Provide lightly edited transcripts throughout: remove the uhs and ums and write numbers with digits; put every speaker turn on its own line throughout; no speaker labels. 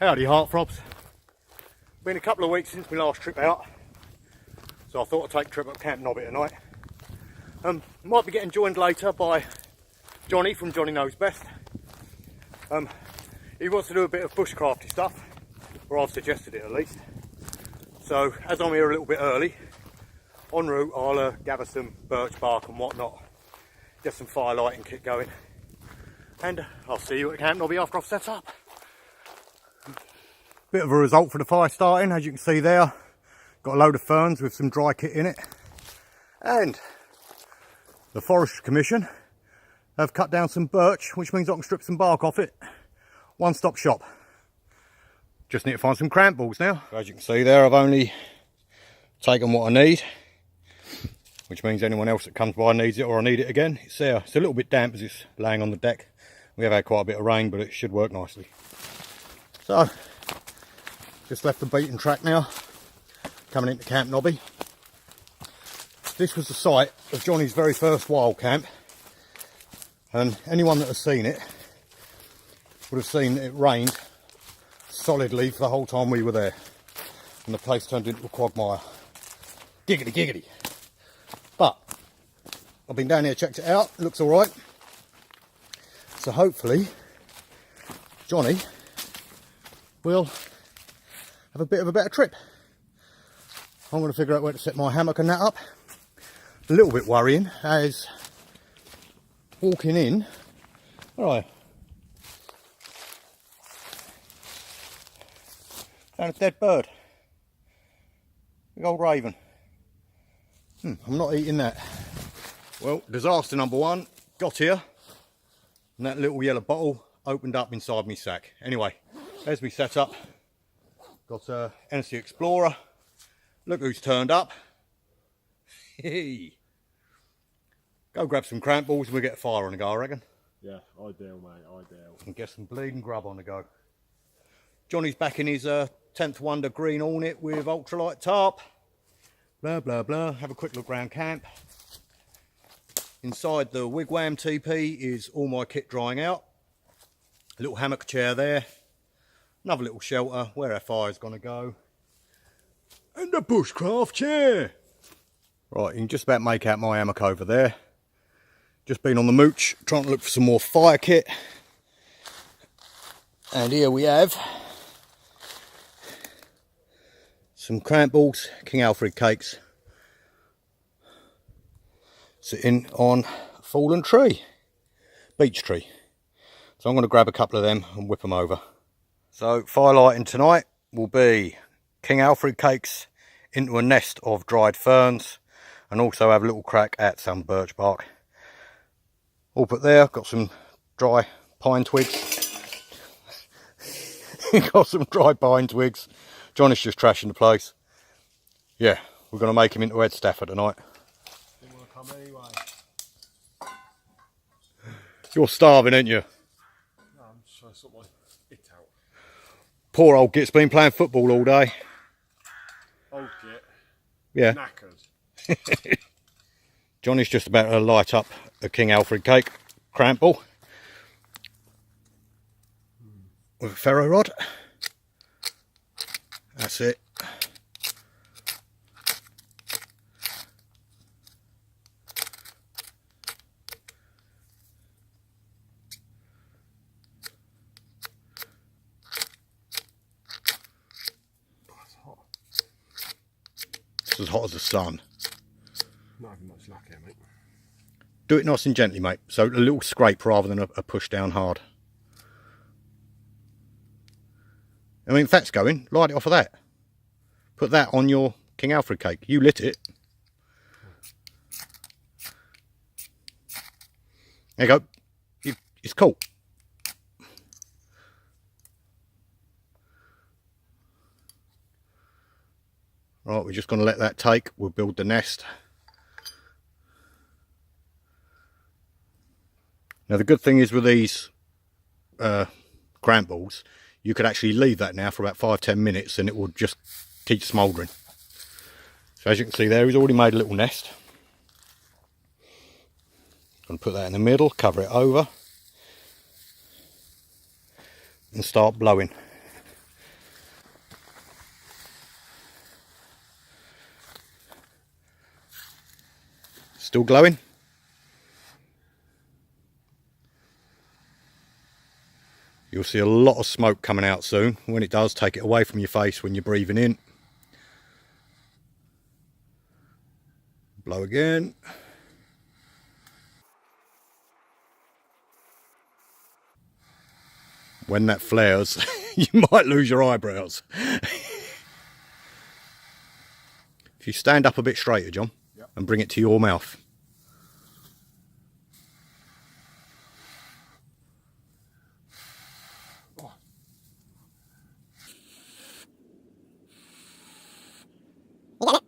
Howdy heartthrobs. Been a couple of weeks since my last trip out, so I thought I'd take a trip up Camp Nobby tonight. Might be getting joined later by Johnny from Johnny Knows Best. He wants to do a bit of bushcrafty stuff, or I've suggested it at least. So as I'm here a little bit early, en route I'll gather some birch bark and whatnot, get some fire lighting kit going, and I'll see you at Camp Nobby after I've set up. Bit of a result for the fire starting, as you can see there. Got a load of ferns with some dry kit in it. And the Forestry Commission have cut down some birch, which means I can strip some bark off it. One-stop shop. Just need to find some cramp balls now. As you can see there, I've only taken what I need, which means anyone else that comes by needs it, or I need it again. It's there. It's a little bit damp as it's laying on the deck. We have had quite a bit of rain, but it should work nicely. So, just left the beaten track now, coming into Camp Nobby. This was the site of Johnny's very first wild camp, and anyone that has seen it would have seen it rained solidly for the whole time we were there, and the place turned into a quagmire. Giggity giggity. But I've been down here, checked it out, it looks alright. So hopefully Johnny will have a bit of a better trip. I'm going to figure out where to set my hammock and that up. A little bit worrying as walking in, where are you? Found a dead bird. Big old raven. I'm not eating that. Well, disaster number one, got here, and that little yellow bottle opened up inside me sack. Anyway, as we set up, got a Hennessy Explorer. Look who's turned up. Hey. Go grab some cramp balls and we'll get a fire on the go, I reckon.
Yeah, ideal, mate, ideal.
And get some bleeding grub on the go. Johnny's back in his 10th Wonder green Hornet with ultralight tarp. Blah, blah, blah. Have a quick look round camp. Inside the wigwam teepee is all my kit drying out. A little hammock chair there. Another little shelter where our fire's going to go. And the bushcraft chair. Right, you can just about make out my hammock over there. Just been on the mooch, trying to look for some more fire kit. And here we have some cramp balls, King Alfred cakes, sitting on a fallen tree, beech tree. So I'm going to grab a couple of them and whip them over. So fire lighting tonight will be King Alfred cakes into a nest of dried ferns, and also have a little crack at some birch bark. All put there, got some dry pine twigs. Got some dry pine twigs. Johnny's just trashing the place. Yeah, we're going to make him into Ed Stafford tonight.
Didn't want to come anyway.
You're starving, ain't you?
No, I'm just trying to sort my it out.
Poor old Git's been playing football all day.
Old Git.
Yeah.
Knackered.
Johnny's just about to light up a King Alfred cake cramp ball with a ferro rod. That's it.
That's hot.
It's as hot as the sun.
Not having much luck here, mate.
Do it nice and gently, mate. So a little scrape rather than a push down hard. I mean, fat's going. Light it off of that. Put that on your King Alfred cake. You lit it. There you go. It's cool. Right, we're just going to let that take. We'll build the nest. Now the good thing is with these cramp balls, you could actually leave that now for about 5-10 minutes and it will just keep smouldering. So as you can see there, he's already made a little nest. Going to put that in the middle, cover it over and start blowing. Still glowing? You'll see a lot of smoke coming out soon. When it does, take it away from your face when you're breathing in. Blow again. When that flares, you might lose your eyebrows. If you stand up a bit straighter, John, yep, and bring it to your mouth.
Oh.
You get it?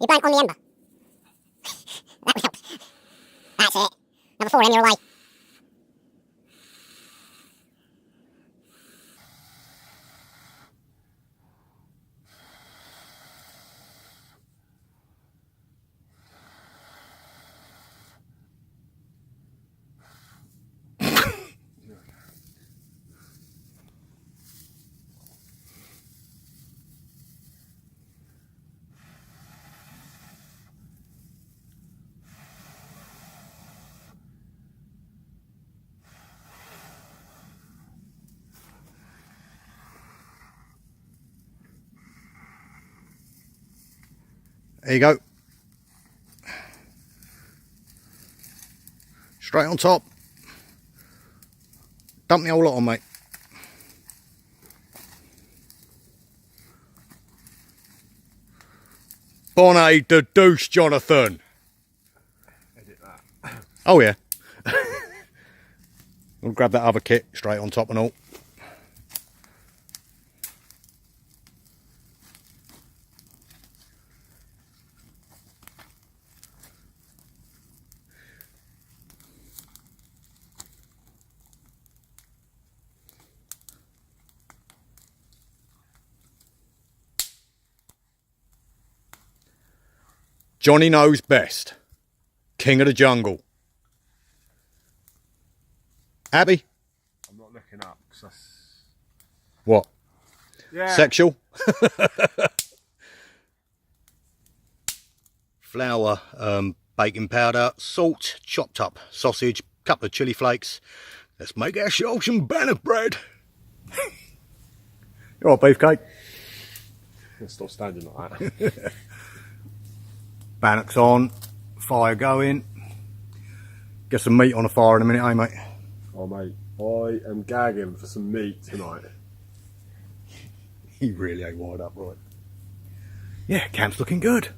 You burnt on the ember. That would help. That's it. Number 4 in, you're away.
There you go. Straight on top. Dump the whole lot on, mate. Bonnet de douche, Jonathan.
Edit that.
Oh yeah. We'll grab that other kit straight on top and all. Johnny knows best. King of the jungle. Abby?
I'm not looking up because that's...
What?
Yeah.
Sexual? Flour, baking powder, salt, chopped up sausage, couple of chili flakes. Let's make ourselves some Bannock bread. You all right, beefcake?
Stop standing like that.
Bannock's on, fire going. Get some meat on the fire in a minute, eh, mate?
Oh, mate, I am gagging for some meat tonight.
He really ain't wired up right. Yeah, camp's looking good.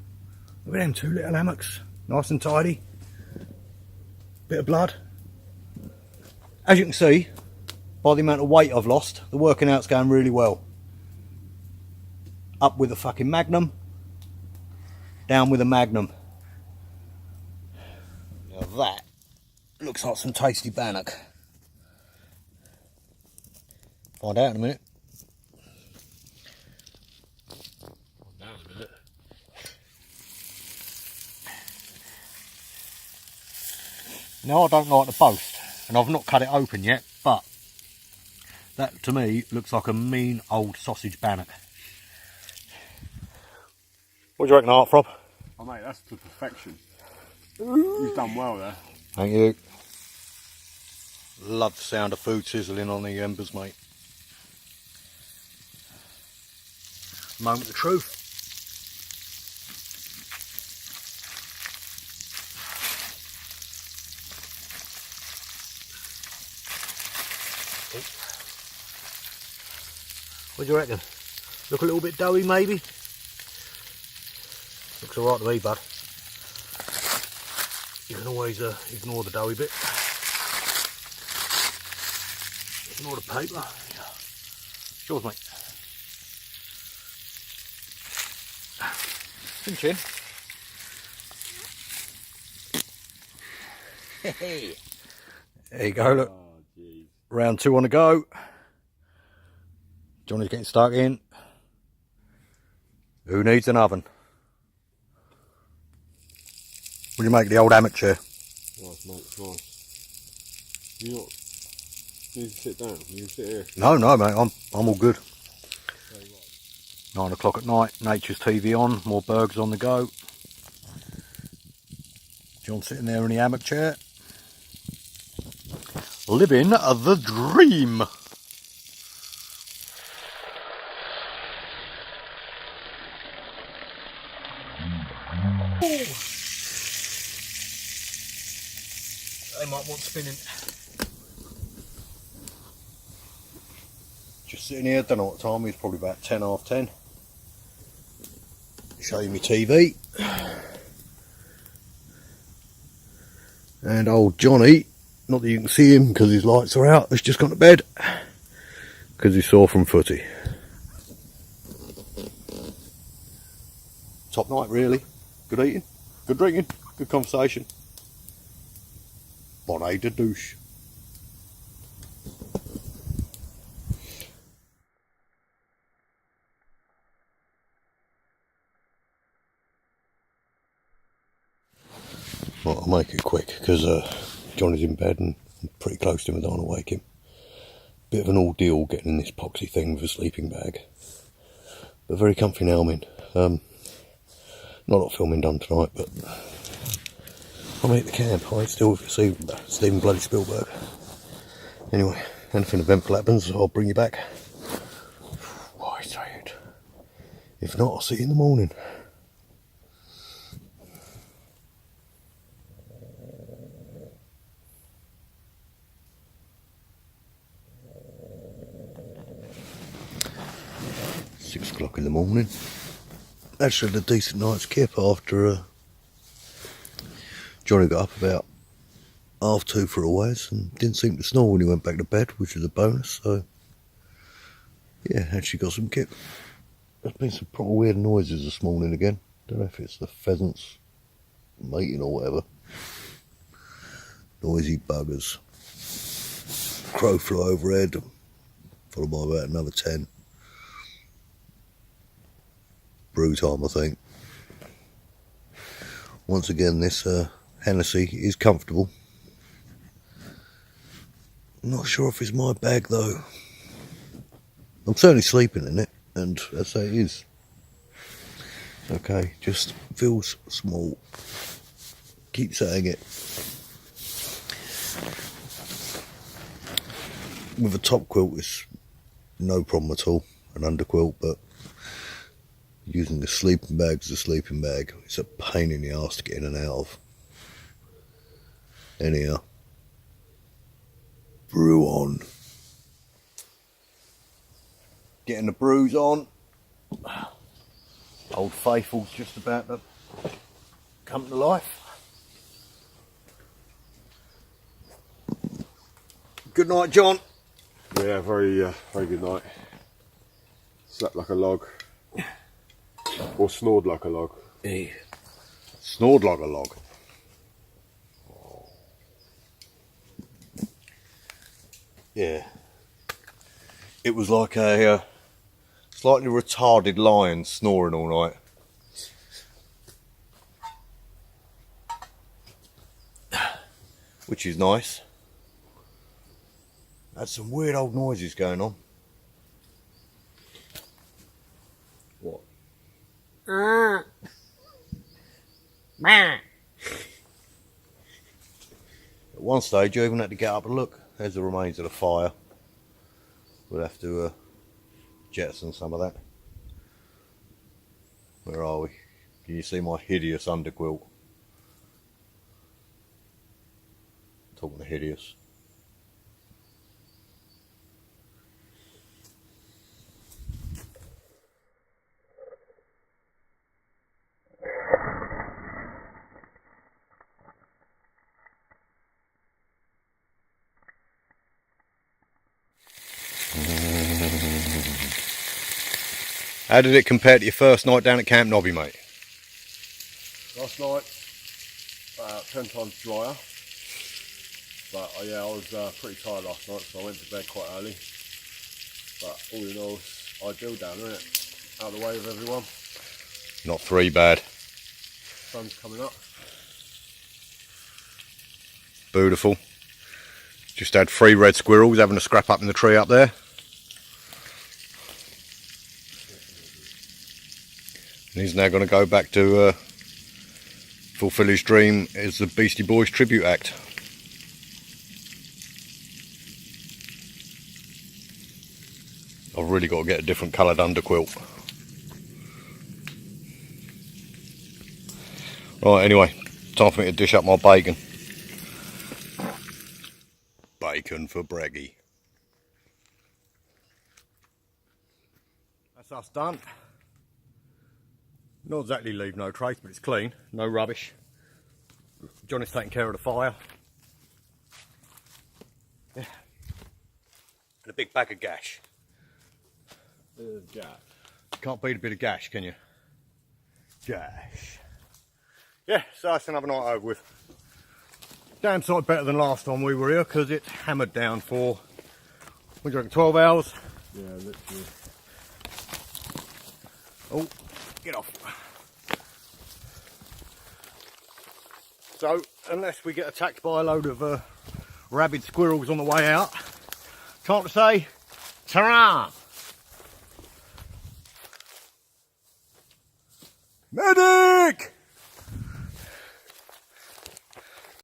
Look at them 2 little hammocks. Nice and tidy. Bit of blood. As you can see, by the amount of weight I've lost, the working out's going really well. Up with a fucking Magnum. Down with a Magnum. Now that looks like some tasty Bannock. Find out in a minute.
Down a minute.
Now I don't like to boast, and I've not cut it open yet, but that to me looks like a mean old sausage Bannock. What do you reckon, Alfred?
Oh, mate, that's to perfection. You've done well there.
Thank you. Love the sound of food sizzling on the embers, mate. Moment of truth. What do you reckon? Look a little bit doughy, maybe? Looks alright to me, bud. You can always ignore the doughy bit. Ignore the paper. Yours, mate. Pinch in. Hey. There you go, look.
Oh, geez.
Round 2 on the go. Johnny's getting stuck in. Who needs an oven? What do you make of the old amateur?
Nice, mate, nice. You not need to sit down. You can sit here.
No, mate, I'm all good.
So, right.
9 o'clock at night, Nature's TV on, more burgers on the go. John sitting there in the hammock chair. Living the dream. They might want spinning. Just sitting here, don't know what time it is, probably about 10, half 10. Show you my TV. And old Johnny, not that you can see him because his lights are out, has just gone to bed because he's sore from footy. Top night really. Good eating, good drinking, good conversation. Bonnet de douche. Well, I'll make it quick because Johnny's in bed and I'm pretty close to him. I don't want to wake him. Bit of an ordeal getting in this poxy thing with a sleeping bag. But very comfy now, I'm in. Not a lot of filming done tonight, but I'm at the camp. I still see Steven bloody Spielberg. Anyway, anything eventful happens, I'll bring you back. Why tired? If not, I'll see you in the morning. .6 in the morning. Actually had a decent night's kip after Johnny got up about 2:30 for a ways and didn't seem to snore when he went back to bed, which is a bonus. So yeah, actually got some kip. There's been some proper weird noises this morning again. Don't know if it's the pheasants mating or whatever. Noisy buggers. Crow flew overhead, followed by about another 10. Brew time, I think. Once again, this Hennessy is comfortable. I'm not sure if it's my bag though. I'm certainly sleeping in it, and I say it is. Okay, just feels small. Keep saying it. With a top quilt, it's no problem at all. An underquilt, but using the sleeping bag as a sleeping bag, it's a pain in the arse to get in and out of. Anyhow, brew on. Getting the brews on. Old Faithful's just about to come to life. Good night, John.
Yeah, very good night. Slept like a log. Or snored like a log.
Yeah. Snored like a log. Yeah. It was like a slightly retarded lion snoring all night. Which is nice. Had some weird old noises going on. What? At one stage you even had to get up and look. There's the remains of the fire. We'll have to jettison some of that. Where are we? Can you see my hideous underquilt? Talking of hideous. How did it compare to your first night down at Camp Nobby, mate?
Last night, 10 times drier. But yeah, I was pretty tired last night, so I went to bed quite early. But all in all, it's ideal down, isn't it? Out of the way of everyone.
Not three bad.
Sun's coming up.
Beautiful. Just had 3 red squirrels having a scrap up in the tree up there. And he's now going to go back to fulfill his dream as the Beastie Boys tribute act. I've really got to get a different coloured underquilt. Right, anyway, time for me to dish up my bacon. Bacon for Breggy. That's us done. Not exactly leave no trace, but it's clean, no rubbish. Johnny's taking care of the fire. Yeah. And a big bag of gash. Can't beat a bit of gash, can you? Gash. Yeah, so that's another night over with. Damn sight better than last time we were here because it hammered down for, what do you reckon, 12 hours?
Yeah, literally.
Oh, get off. So, unless we get attacked by a load of rabid squirrels on the way out, time to say, ta-ra! Medic!